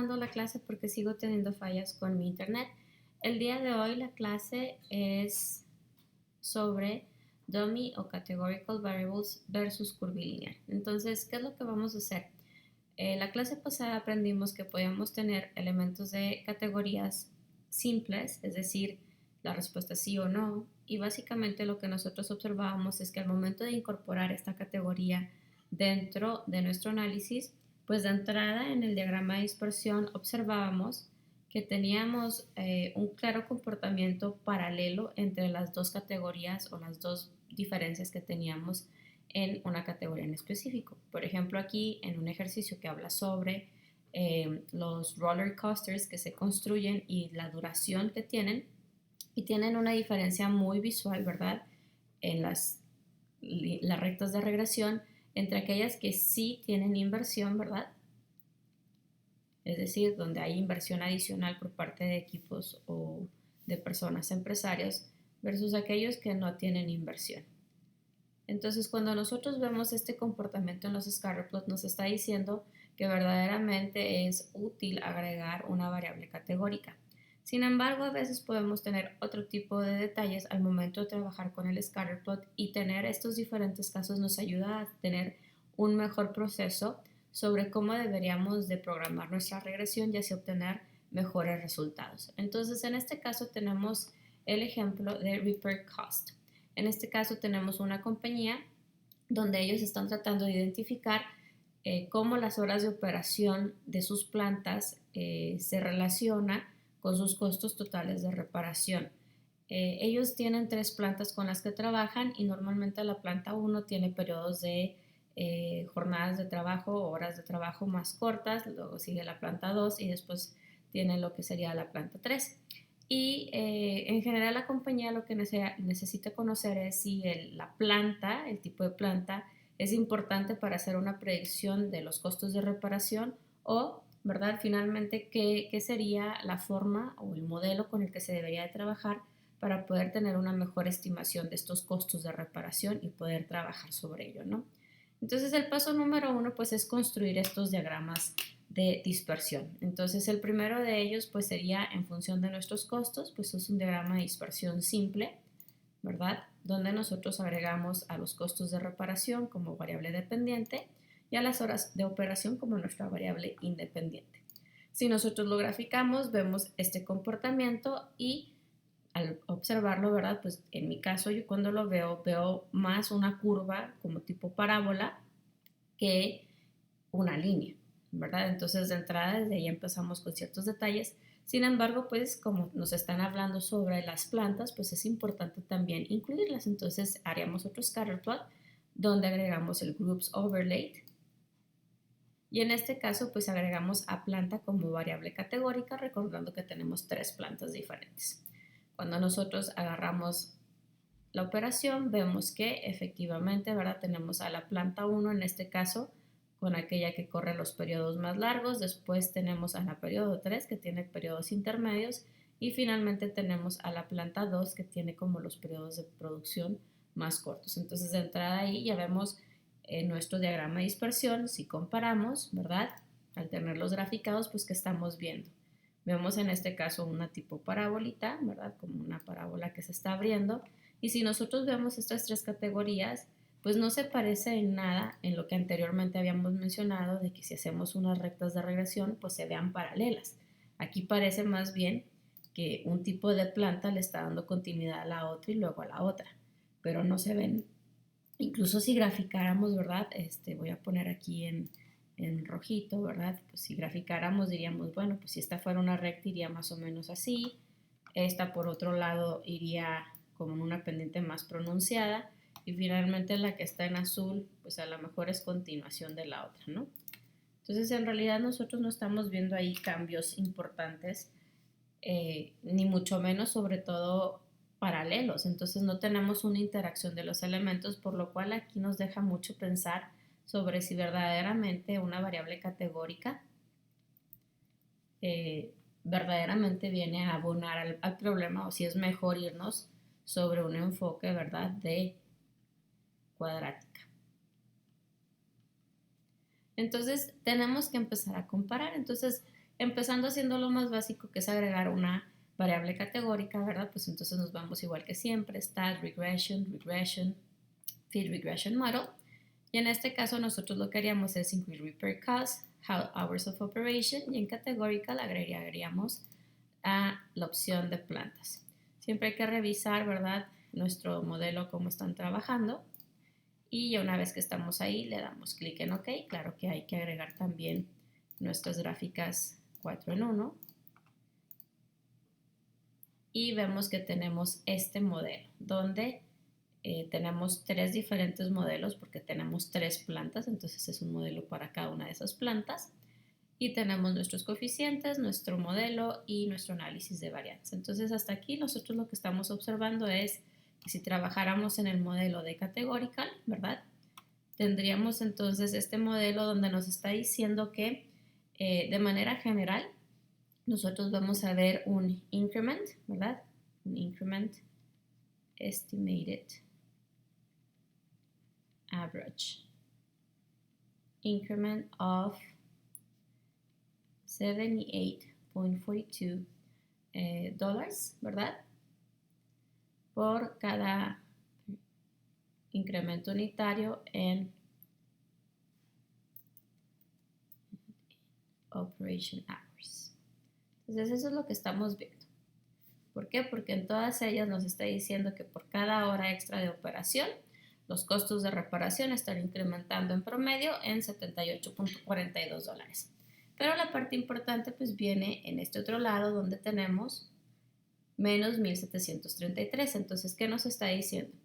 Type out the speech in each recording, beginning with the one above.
grabando la clase porque sigo teniendo fallas con mi internet. El día de hoy la clase es sobre dummy o categorical variables versus curvilínea. Entonces, ¿qué es lo que vamos a hacer? La clase pasada aprendimos que podíamos tener elementos de categorías simples, es decir, la respuesta sí o no, y básicamente lo que nosotros observábamos es que al momento de incorporar esta categoría dentro de nuestro análisis, pues de entrada en el diagrama de dispersión observábamos que teníamos un claro comportamiento paralelo entre las dos categorías o las dos diferencias que teníamos en una categoría en específico. Por ejemplo, aquí en un ejercicio que habla sobre los roller coasters que se construyen y la duración que tienen, y tienen una diferencia muy visual, ¿verdad? En las rectas de regresión entre aquellas que sí tienen inversión, ¿verdad? Es decir, donde hay inversión adicional por parte de equipos o de personas empresarios versus aquellos que no tienen inversión. Entonces, cuando nosotros vemos este comportamiento en los scatterplots, nos está diciendo que verdaderamente es útil agregar una variable categórica. Sin embargo, a veces podemos tener otro tipo de detalles al momento de trabajar con el scatterplot, y tener estos diferentes casos nos ayuda a tener un mejor proceso sobre cómo deberíamos de programar nuestra regresión y así obtener mejores resultados. Entonces, en este caso tenemos el ejemplo de repair cost. En este caso tenemos una compañía donde ellos están tratando de identificar cómo las horas de operación de sus plantas se relaciona con sus costos totales de reparación. Ellos tienen 3 plantas con las que trabajan y normalmente la planta 1 tiene periodos de jornadas de trabajo, horas de trabajo más cortas, luego sigue la planta 2 y después tiene lo que sería la planta 3. Y en general la compañía lo que necesita conocer es si la planta, el tipo de planta, es importante para hacer una predicción de los costos de reparación o, ¿verdad? Finalmente, ¿qué sería la forma o el modelo con el que se debería de trabajar para poder tener una mejor estimación de estos costos de reparación y poder trabajar sobre ello, ¿no? Entonces el paso número 1 pues es construir estos diagramas de dispersión. Entonces el primero de ellos pues sería en función de nuestros costos, pues es un diagrama de dispersión simple, ¿verdad? Donde nosotros agregamos a los costos de reparación como variable dependiente y a las horas de operación como nuestra variable independiente. Si nosotros lo graficamos, vemos este comportamiento y al observarlo, ¿verdad? Pues en mi caso, yo cuando lo veo más una curva como tipo parábola que una línea, ¿verdad? Entonces, de entrada, desde ahí empezamos con ciertos detalles. Sin embargo, pues como nos están hablando sobre las plantas, pues es importante también incluirlas. Entonces, haríamos otro scatterplot donde agregamos el groups overlaid. Y en este caso, pues agregamos a planta como variable categórica, recordando que tenemos 3 plantas diferentes. Cuando nosotros agarramos la operación, vemos que efectivamente, ¿verdad? Tenemos a la planta 1 en este caso con aquella que corre los periodos más largos, después tenemos a la periodo 3 que tiene periodos intermedios y finalmente tenemos a la planta 2 que tiene como los periodos de producción más cortos. Entonces de entrada ahí ya vemos nuestro diagrama de dispersión. Si comparamos, ¿verdad? Al tenerlos graficados, pues ¿qué estamos viendo? Vemos en este caso una tipo parabolita, ¿verdad? Como una parábola que se está abriendo. Y si nosotros vemos estas 3 categorías, pues no se parece en nada en lo que anteriormente habíamos mencionado de que si hacemos unas rectas de regresión, pues se vean paralelas. Aquí parece más bien que un tipo de planta le está dando continuidad a la otra y luego a la otra, pero no se ven. Incluso si graficáramos, ¿verdad? Voy a poner aquí en rojito, ¿verdad? Pues si graficáramos diríamos, bueno, pues si esta fuera una recta iría más o menos así, esta por otro lado iría como en una pendiente más pronunciada y finalmente la que está en azul, pues a lo mejor es continuación de la otra, ¿no? Entonces en realidad nosotros no estamos viendo ahí cambios importantes, ni mucho menos sobre todo paralelos, entonces no tenemos una interacción de los elementos, por lo cual aquí nos deja mucho pensar sobre si verdaderamente una variable categórica verdaderamente viene a abonar al problema o si es mejor irnos sobre un enfoque, ¿verdad?, de cuadrática. Entonces tenemos que empezar a comparar. Entonces, Empezando haciendo lo más básico, que es agregar una variable categórica, ¿verdad? Pues entonces nos vamos igual que siempre, stat, regression, regression, fit regression model. Y en este caso nosotros lo que haríamos es incluir repair cost, hours of operation, y en categorical agregaríamos a la opción de plantas. Siempre hay que revisar, ¿verdad?, nuestro modelo, cómo están trabajando. Y ya una vez que estamos ahí, le damos clic en OK. Claro que hay que agregar también nuestras gráficas 4 en 1. Y vemos que tenemos este modelo, donde tenemos 3 diferentes modelos porque tenemos 3 plantas, entonces es un modelo para cada una de esas plantas. Y tenemos nuestros coeficientes, nuestro modelo y nuestro análisis de varianzas. Entonces hasta aquí nosotros lo que estamos observando es que si trabajáramos en el modelo de categorical, ¿verdad?, tendríamos entonces este modelo donde nos está diciendo que de manera general nosotros vamos a ver un increment, ¿verdad? Un increment estimated average increment of 78.42 dólares, ¿verdad?, por cada incremento unitario en operation hours. Entonces eso es lo que estamos viendo. ¿Por qué? Porque en todas ellas nos está diciendo que por cada hora extra de operación, los costos de reparación están incrementando en promedio en 78.42 dólares. Pero la parte importante pues viene en este otro lado donde tenemos menos 1.733. Entonces, ¿qué nos está diciendo?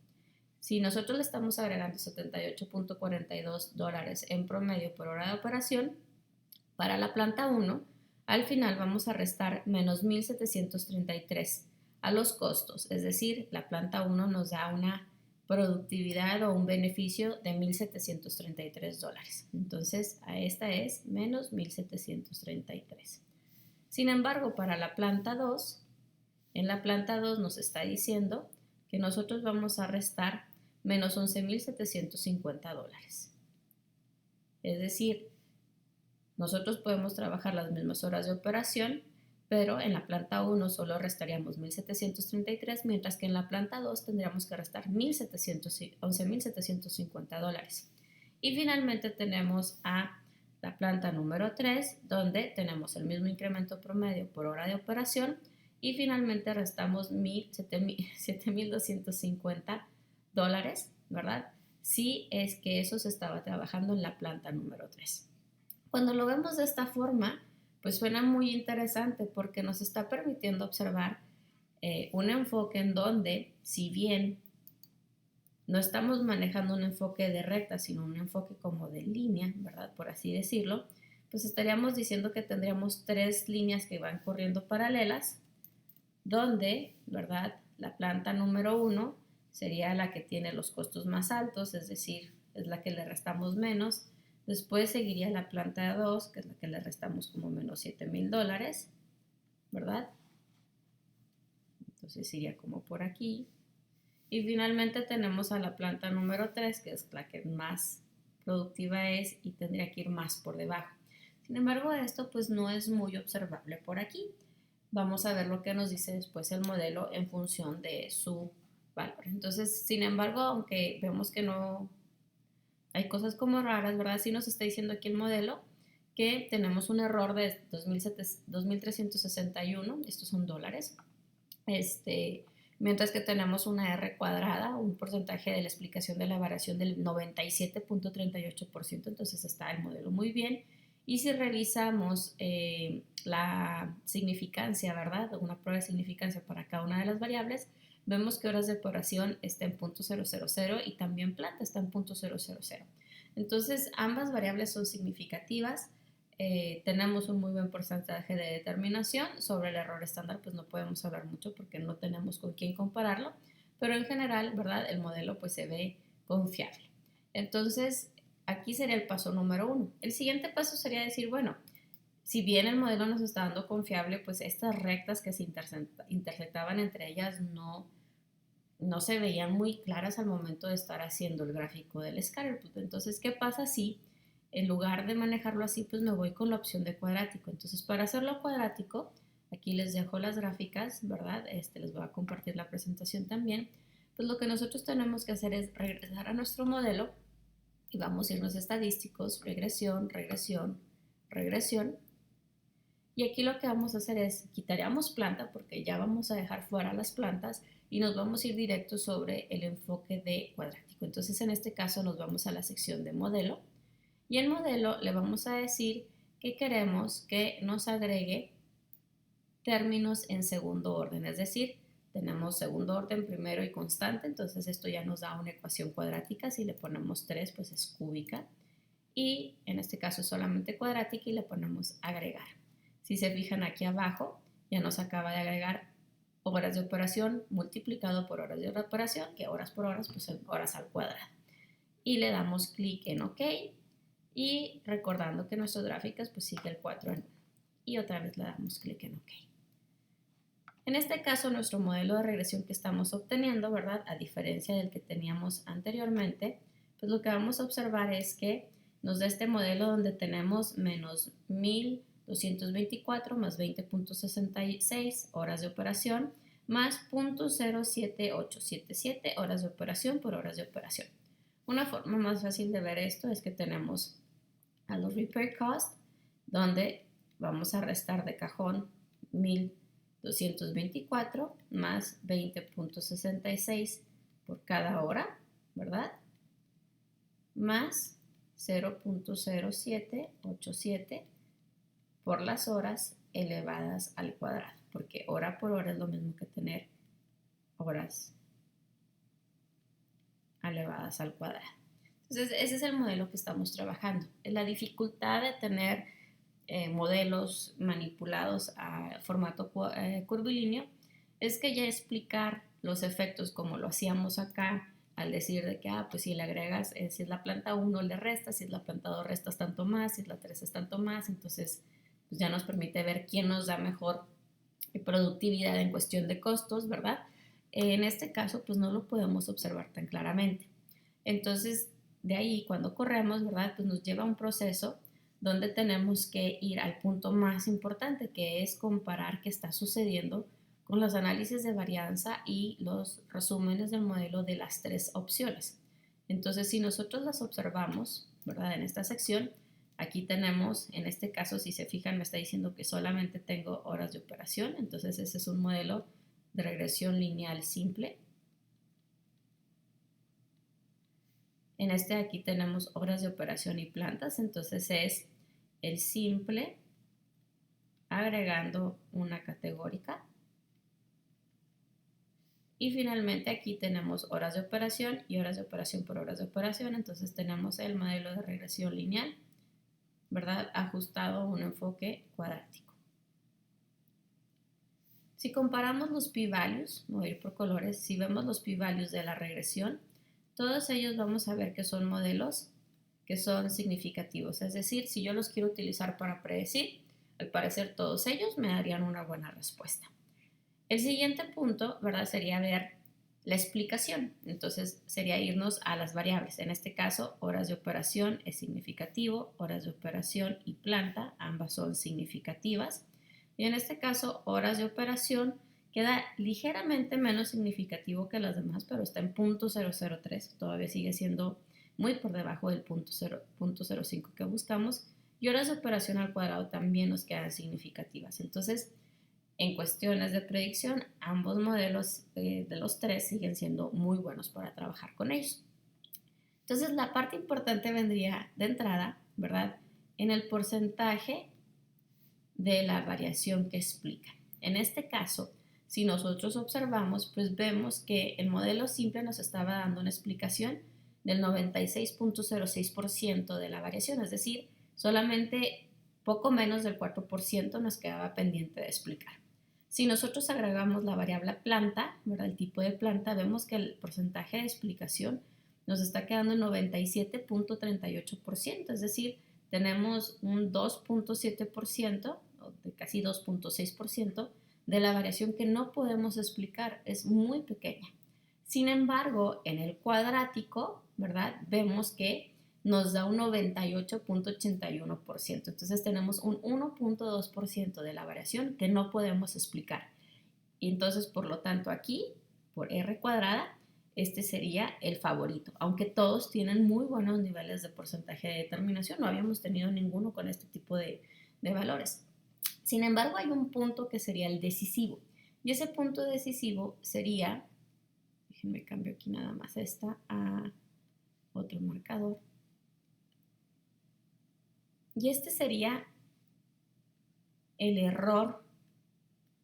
Si nosotros le estamos agregando 78.42 dólares en promedio por hora de operación, para la planta 1, al final vamos a restar menos 1.733 a los costos. Es decir, la planta 1 nos da una productividad o un beneficio de 1.733 dólares. Entonces, a esta es menos 1.733. Sin embargo, para la planta 2, en la planta 2 nos está diciendo que nosotros vamos a restar menos 11.750 dólares. Es decir, nosotros podemos trabajar las mismas horas de operación, pero en la planta 1 solo restaríamos 1.733, mientras que en la planta 2 tendríamos que restar 11.750 dólares. Y finalmente tenemos a la planta número 3, donde tenemos el mismo incremento promedio por hora de operación, y finalmente restamos 7.250 dólares, ¿verdad?, si es que eso se estaba trabajando en la planta número 3. Cuando lo vemos de esta forma, pues suena muy interesante porque nos está permitiendo observar un enfoque en donde, si bien no estamos manejando un enfoque de recta, sino un enfoque como de línea, ¿verdad?, por así decirlo, pues estaríamos diciendo que tendríamos 3 líneas que van corriendo paralelas, donde, ¿verdad?, la planta número 1 sería la que tiene los costos más altos, es decir, es la que le restamos menos. Después seguiría la planta 2, que es la que le restamos como menos 7.000 dólares, ¿verdad? Entonces iría como por aquí. Y finalmente tenemos a la planta número 3, que es la que más productiva es y tendría que ir más por debajo. Sin embargo, esto pues no es muy observable por aquí. Vamos a ver lo que nos dice después el modelo en función de su valor. Entonces, sin embargo, aunque vemos que no hay cosas como raras, ¿verdad?, sí nos está diciendo aquí el modelo que tenemos un error de 2.361, estos son dólares, mientras que tenemos una R cuadrada, un porcentaje de la explicación de la variación del 97.38%, entonces está el modelo muy bien. Y si revisamos la significancia, ¿verdad?, una prueba de significancia para cada una de las variables, vemos que horas de operación está en .000 y también planta está en .000. Entonces, ambas variables son significativas. Tenemos un muy buen porcentaje de determinación. Sobre el error estándar, pues no podemos hablar mucho porque no tenemos con quién compararlo, pero en general, ¿verdad?, el modelo pues se ve confiable. Entonces, aquí sería el paso número 1. El siguiente paso sería decir, bueno, si bien el modelo nos está dando confiable, pues estas rectas que se intersectaban entre ellas no se veían muy claras al momento de estar haciendo el gráfico del scatterplot. Entonces, ¿qué pasa si En lugar de manejarlo así, pues me voy con la opción de cuadrático. Entonces, para hacerlo cuadrático, aquí les dejo las gráficas, ¿verdad? Les voy a compartir la presentación también. Pues lo que nosotros tenemos que hacer es regresar a nuestro modelo y vamos a irnos a estadísticos, regresión, regresión, regresión. Y aquí lo que vamos a hacer es quitaríamos planta porque ya vamos a dejar fuera las plantas y nos vamos a ir directo sobre el enfoque de cuadrático. Entonces en este caso nos vamos a la sección de modelo y en modelo le vamos a decir que queremos que nos agregue términos en segundo orden, es decir, tenemos segundo orden, primero y constante, entonces esto ya nos da una ecuación cuadrática, si le ponemos 3 pues es cúbica y en este caso es solamente cuadrática y le ponemos agregar. Si se fijan aquí abajo, ya nos acaba de agregar horas de operación multiplicado por horas de operación, que horas por horas pues son horas al cuadrado. Y le damos clic en OK y recordando que nuestras gráficas pues sigue el 4 en 1 y otra vez le damos clic en OK. En este caso nuestro modelo de regresión que estamos obteniendo, ¿verdad? A diferencia del que teníamos anteriormente, pues lo que vamos a observar es que nos da este modelo donde tenemos menos 1224 más 20.66 horas de operación más 0.07877 horas de operación por horas de operación. Una forma más fácil de ver esto es que tenemos a los repair cost, donde vamos a restar de cajón 1224 más 20.66 por cada hora, ¿verdad? Más 0.0787 por las horas elevadas al cuadrado, porque hora por hora es lo mismo que tener horas elevadas al cuadrado. Entonces, ese es el modelo que estamos trabajando. La dificultad de tener modelos manipulados a formato curvilíneo es que ya explicar los efectos como lo hacíamos acá al decir de que, pues si le agregas, si es la planta 1 le restas, si es la planta 2 restas tanto más, si es la 3 es tanto más, entonces pues ya nos permite ver quién nos da mejor productividad en cuestión de costos, ¿verdad? En este caso, pues no lo podemos observar tan claramente. Entonces, de ahí, cuando corremos, ¿verdad? Pues nos lleva a un proceso donde tenemos que ir al punto más importante, que es comparar qué está sucediendo con los análisis de varianza y los resúmenes del modelo de las tres opciones. Entonces, si nosotros las observamos, ¿verdad? En esta sección, aquí tenemos, en este caso, si se fijan, me está diciendo que solamente tengo horas de operación, entonces ese es un modelo de regresión lineal simple. En este aquí tenemos horas de operación y plantas, entonces es el simple agregando una categórica. Y finalmente aquí tenemos horas de operación y horas de operación por horas de operación, entonces tenemos el modelo de regresión lineal, ¿verdad? Ajustado a un enfoque cuadrático. Si comparamos los p-values, voy a ir por colores, si vemos los p-values de la regresión, todos ellos vamos a ver que son modelos que son significativos, es decir, si yo los quiero utilizar para predecir, al parecer todos ellos me darían una buena respuesta. El siguiente punto, ¿verdad? Sería ver la explicación, entonces sería irnos a las variables, en este caso horas de operación es significativo, horas de operación y planta, ambas son significativas, y en este caso horas de operación queda ligeramente menos significativo que las demás, pero está en 0.003, todavía sigue siendo muy por debajo del 0.05 que buscamos, y horas de operación al cuadrado también nos quedan significativas. Entonces, en cuestiones de predicción, ambos modelos de los tres siguen siendo muy buenos para trabajar con ellos. Entonces, la parte importante vendría de entrada, ¿verdad? En el porcentaje de la variación que explica. En este caso, si nosotros observamos, pues vemos que el modelo simple nos estaba dando una explicación del 96.06% de la variación, es decir, solamente poco menos del 4% nos quedaba pendiente de explicar. Si nosotros agregamos la variable planta, ¿verdad? El tipo de planta, vemos que el porcentaje de explicación nos está quedando en 97.38%, es decir, tenemos un 2.7%, de casi 2.6% de la variación que no podemos explicar, es muy pequeña. Sin embargo, en el cuadrático, ¿verdad? Vemos que nos da un 98.81%. Entonces tenemos un 1.2% de la variación que no podemos explicar. Y entonces, por lo tanto, aquí, por R cuadrada, este sería el favorito. Aunque todos tienen muy buenos niveles de porcentaje de determinación, no habíamos tenido ninguno con este tipo de valores. Sin embargo, hay un punto que sería el decisivo. Y ese punto decisivo sería, déjenme cambio aquí nada más esta a otro marcador. Y este sería el error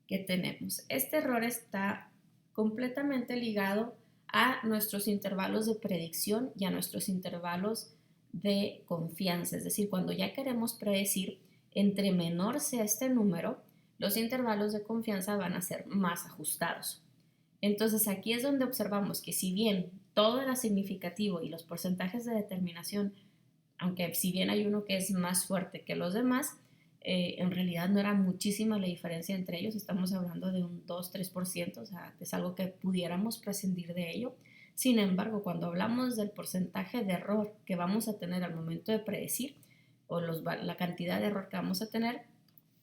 que tenemos. Este error está completamente ligado a nuestros intervalos de predicción y a nuestros intervalos de confianza. Es decir, cuando ya queremos predecir, entre menor sea este número, los intervalos de confianza van a ser más ajustados. Entonces aquí es donde observamos que si bien todo era significativo y los porcentajes de determinación, aunque si bien hay uno que es más fuerte que los demás, en realidad no era muchísima la diferencia entre ellos, estamos hablando de un 2-3%, o sea, es algo que pudiéramos prescindir de ello. Sin embargo, cuando hablamos del porcentaje de error que vamos a tener al momento de predecir, o la cantidad de error que vamos a tener,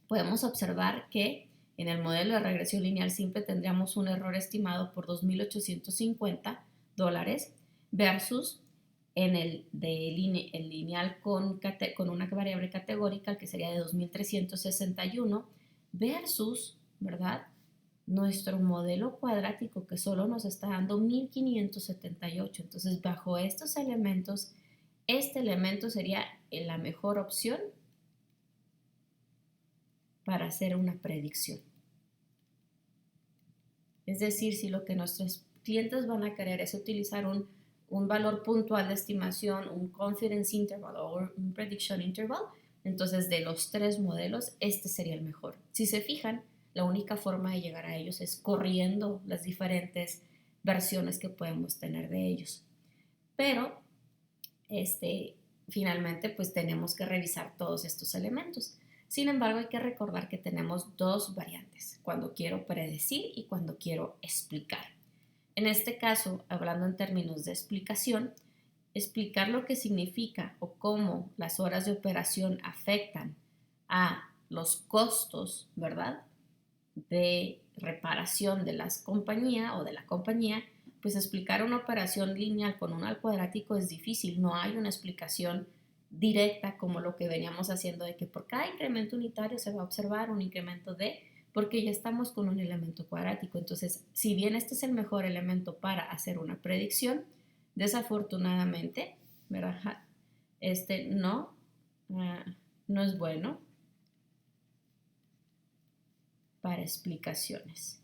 podemos observar que en el modelo de regresión lineal simple tendríamos un error estimado por $2,850 versus en el el lineal con una variable categórica, que sería de 2,361 versus, ¿verdad?, nuestro modelo cuadrático que solo nos está dando 1,578. Entonces, bajo estos elementos, este elemento sería la mejor opción para hacer una predicción. Es decir, si lo que nuestros clientes van a querer es utilizar un valor puntual de estimación, un confidence interval o un prediction interval, entonces de los tres modelos, este sería el mejor. Si se fijan, la única forma de llegar a ellos es corriendo las diferentes versiones que podemos tener de ellos. Pero, finalmente, pues tenemos que revisar todos estos elementos. Sin embargo, hay que recordar que tenemos dos variantes, cuando quiero predecir y cuando quiero explicar. En este caso, hablando en términos de explicación, explicar lo que significa o cómo las horas de operación afectan a los costos, ¿verdad?, de reparación de las compañías o de la compañía, pues explicar una operación lineal con un al cuadrático es difícil, no hay una explicación directa como lo que veníamos haciendo de que por cada incremento unitario se va a observar un incremento de, porque ya estamos con un elemento cuadrático. Entonces, si bien este es el mejor elemento para hacer una predicción, desafortunadamente, ¿verdad?, no es bueno para explicaciones.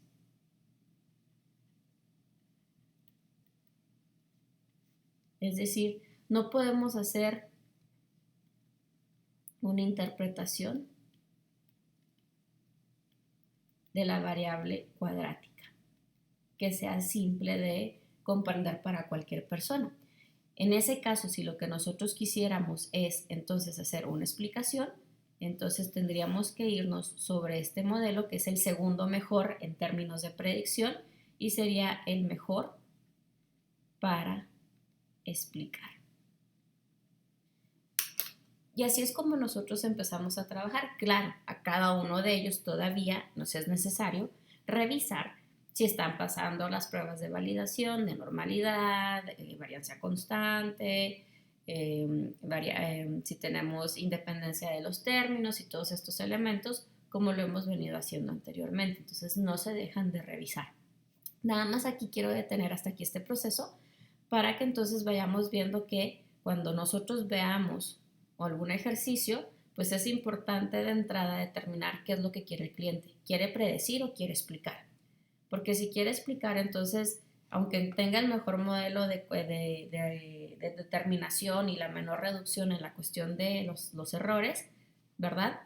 Es decir, no podemos hacer una interpretación de la variable cuadrática que sea simple de comprender para cualquier persona. En ese caso, si lo que nosotros quisiéramos es entonces hacer una explicación, entonces tendríamos que irnos sobre este modelo que es el segundo mejor en términos de predicción y sería el mejor para explicar. Y así es como nosotros empezamos a trabajar. Claro, a cada uno de ellos todavía nos es necesario revisar si están pasando las pruebas de validación, de normalidad, variancia constante, si tenemos independencia de los términos y todos estos elementos, como lo hemos venido haciendo anteriormente. Entonces, no se dejan de revisar. Nada más aquí quiero detener hasta aquí este proceso para que entonces vayamos viendo que cuando nosotros veamos algún ejercicio, pues es importante de entrada determinar qué es lo que quiere el cliente. ¿Quiere predecir o quiere explicar? Porque si quiere explicar, entonces, aunque tenga el mejor modelo de determinación y la menor reducción en la cuestión de los errores, ¿verdad?,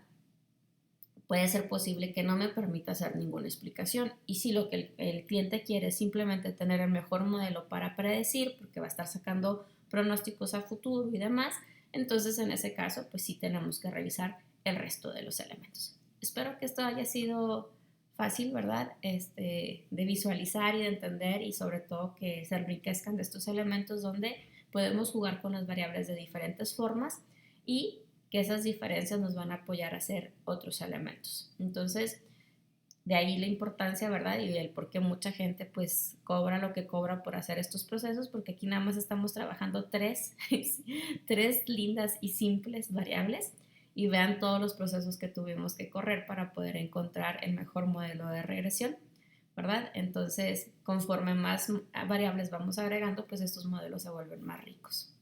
puede ser posible que no me permita hacer ninguna explicación. Y si lo que el cliente quiere es simplemente tener el mejor modelo para predecir, porque va a estar sacando pronósticos a futuro y demás, entonces en ese caso, pues sí tenemos que revisar el resto de los elementos. Espero que esto haya sido fácil, ¿verdad?, de visualizar y de entender, y sobre todo que se enriquezcan de estos elementos donde podemos jugar con las variables de diferentes formas y que esas diferencias nos van a apoyar a hacer otros elementos. Entonces, de ahí la importancia, ¿verdad? Y el por qué mucha gente pues cobra lo que cobra por hacer estos procesos, porque aquí nada más estamos trabajando tres lindas y simples variables y vean todos los procesos que tuvimos que correr para poder encontrar el mejor modelo de regresión, ¿verdad? Entonces, conforme más variables vamos agregando, pues estos modelos se vuelven más ricos.